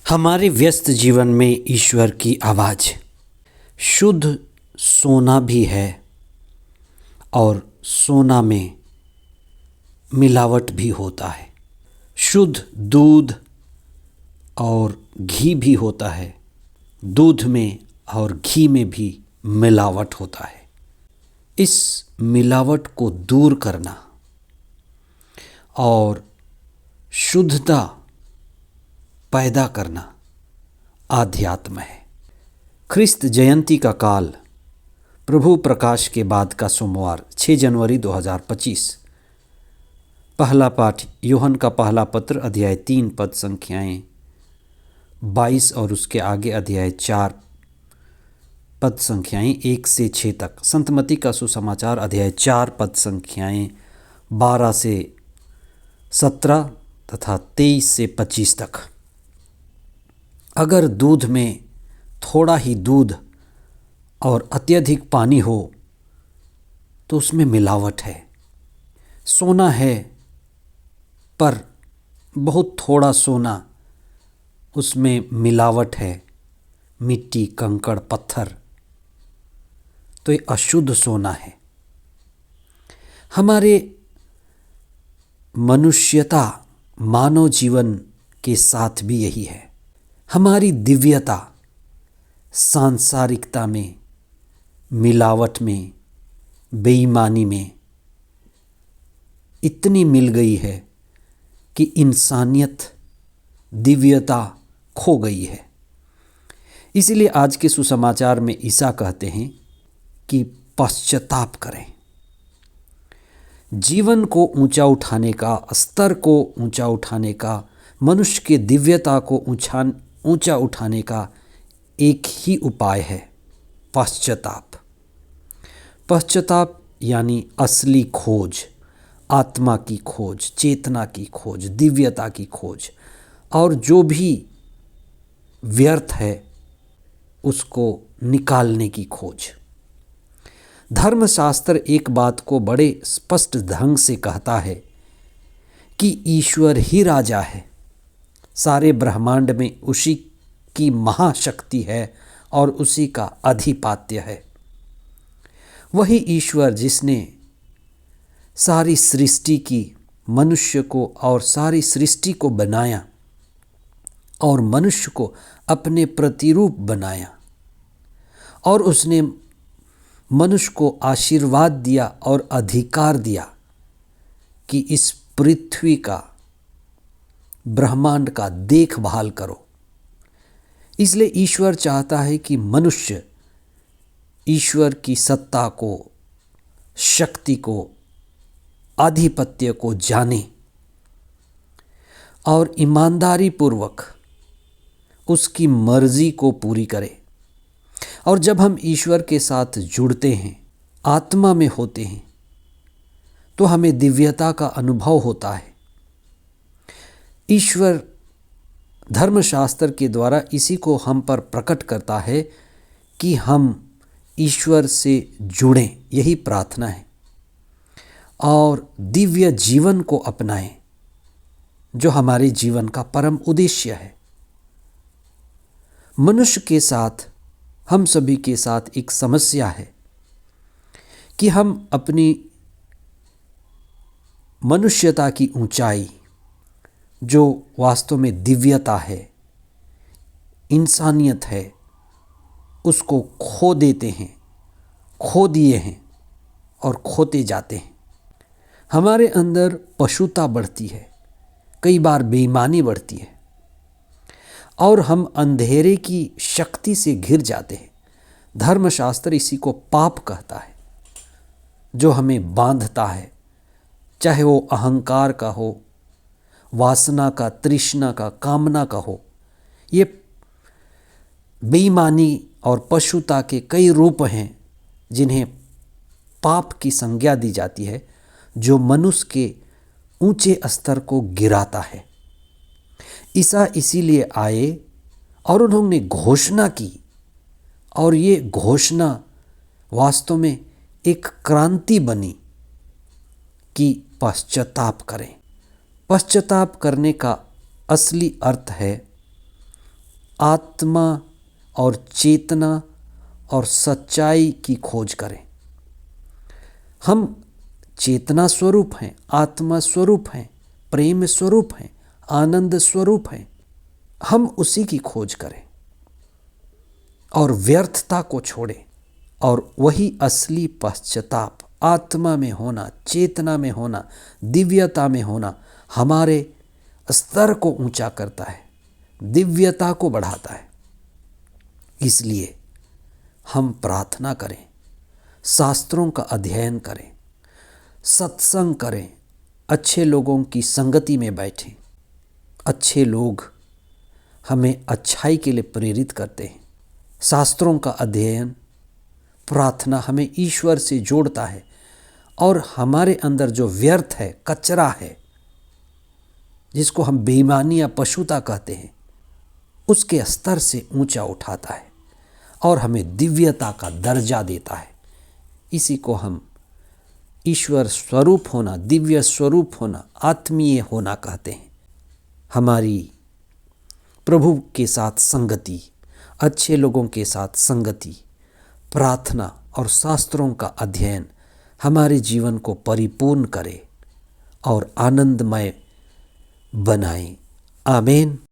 हमारे व्यस्त जीवन में ईश्वर की आवाज़ शुद्ध सोना भी है और सोना में मिलावट भी होता है। शुद्ध दूध और घी भी होता है। दूध में और घी में भी मिलावट होता है। इस मिलावट को दूर करना और शुद्धता पैदा करना आध्यात्म है। ख्रिस्त जयंती का काल प्रभु प्रकाश के बाद का सोमवार 6 जनवरी 2025। पहला पाठ यूहन्ना का पहला पत्र अध्याय 3 पद संख्याएं 22 और उसके आगे अध्याय 4 पद संख्याएं 1 से 6 तक। संत मत्ती का सुसमाचार अध्याय 4 पद संख्याएं 12 से 17 तथा 23 से 25 तक। अगर दूध में थोड़ा ही दूध और अत्यधिक पानी हो तो उसमें मिलावट है। सोना है पर बहुत थोड़ा सोना, उसमें मिलावट है, मिट्टी, कंकड़, पत्थर, तो ये अशुद्ध सोना है। हमारे मनुष्यता, मानव जीवन के साथ भी यही है। हमारी दिव्यता सांसारिकता में, मिलावट में, बेईमानी में इतनी मिल गई है कि इंसानियत, दिव्यता खो गई है। इसीलिए आज के सुसमाचार में ईसा कहते हैं कि पश्चाताप करें। जीवन को ऊंचा उठाने का, स्तर को ऊंचा उठाने का, मनुष्य के दिव्यता को ऊंचा उठाने का एक ही उपाय है, पश्चाताप। पश्चाताप यानी असली खोज, आत्मा की खोज, चेतना की खोज, दिव्यता की खोज, और जो भी व्यर्थ है उसको निकालने की खोज। धर्मशास्त्र एक बात को बड़े स्पष्ट ढंग से कहता है कि ईश्वर ही राजा है। सारे ब्रह्मांड में उसी की महाशक्ति है और उसी का अधिपत्य है। वही ईश्वर जिसने सारी सृष्टि की, मनुष्य को और सारी सृष्टि को बनाया और मनुष्य को अपने प्रतिरूप बनाया, और उसने मनुष्य को आशीर्वाद दिया और अधिकार दिया कि इस पृथ्वी का, ब्रह्मांड का देखभाल करो। इसलिए ईश्वर चाहता है कि मनुष्य ईश्वर की सत्ता को, शक्ति को, आधिपत्य को जाने और ईमानदारी पूर्वक उसकी मर्जी को पूरी करे। और जब हम ईश्वर के साथ जुड़ते हैं, आत्मा में होते हैं, तो हमें दिव्यता का अनुभव होता है। ईश्वर धर्मशास्त्र के द्वारा इसी को हम पर प्रकट करता है कि हम ईश्वर से जुड़ें, यही प्रार्थना है, और दिव्य जीवन को अपनाएं जो हमारे जीवन का परम उद्देश्य है। मनुष्य के साथ, हम सभी के साथ एक समस्या है कि हम अपनी मनुष्यता की ऊंचाई, जो वास्तव में दिव्यता है, इंसानियत है, उसको खो देते हैं, खो दिए हैं और खोते जाते हैं। हमारे अंदर पशुता बढ़ती है, कई बार बेईमानी बढ़ती है, और हम अंधेरे की शक्ति से घिर जाते हैं। धर्मशास्त्र इसी को पाप कहता है, जो हमें बांधता है, चाहे वो अहंकार का हो, वासना का, तृष्णा का, कामना का हो। ये बेईमानी और पशुता के कई रूप हैं जिन्हें पाप की संज्ञा दी जाती है, जो मनुष्य के ऊंचे स्तर को गिराता है। ईसा इसीलिए आए और उन्होंने घोषणा की, और ये घोषणा वास्तव में एक क्रांति बनी कि पश्चाताप करें। पश्चाताप करने का असली अर्थ है आत्मा और चेतना और सच्चाई की खोज करें। हम चेतना स्वरूप हैं, आत्मा स्वरूप हैं, प्रेम स्वरूप हैं, आनंद स्वरूप हैं। हम उसी की खोज करें और व्यर्थता को छोड़ें, और वही असली पश्चाताप, आत्मा में होना, चेतना में होना, दिव्यता में होना हमारे स्तर को ऊंचा करता है, दिव्यता को बढ़ाता है। इसलिए हम प्रार्थना करें, शास्त्रों का अध्ययन करें, सत्संग करें, अच्छे लोगों की संगति में बैठें। अच्छे लोग हमें अच्छाई के लिए प्रेरित करते हैं। शास्त्रों का अध्ययन, प्रार्थना हमें ईश्वर से जोड़ता है और हमारे अंदर जो व्यर्थ है, कचरा है, जिसको हम बेईमानी या पशुता कहते हैं, उसके स्तर से ऊंचा उठाता है और हमें दिव्यता का दर्जा देता है। इसी को हम ईश्वर स्वरूप होना, दिव्य स्वरूप होना, आत्मीय होना कहते हैं। हमारी प्रभु के साथ संगति, अच्छे लोगों के साथ संगति, प्रार्थना और शास्त्रों का अध्ययन हमारे जीवन को परिपूर्ण करे और आनंदमय बनाए। आमीन।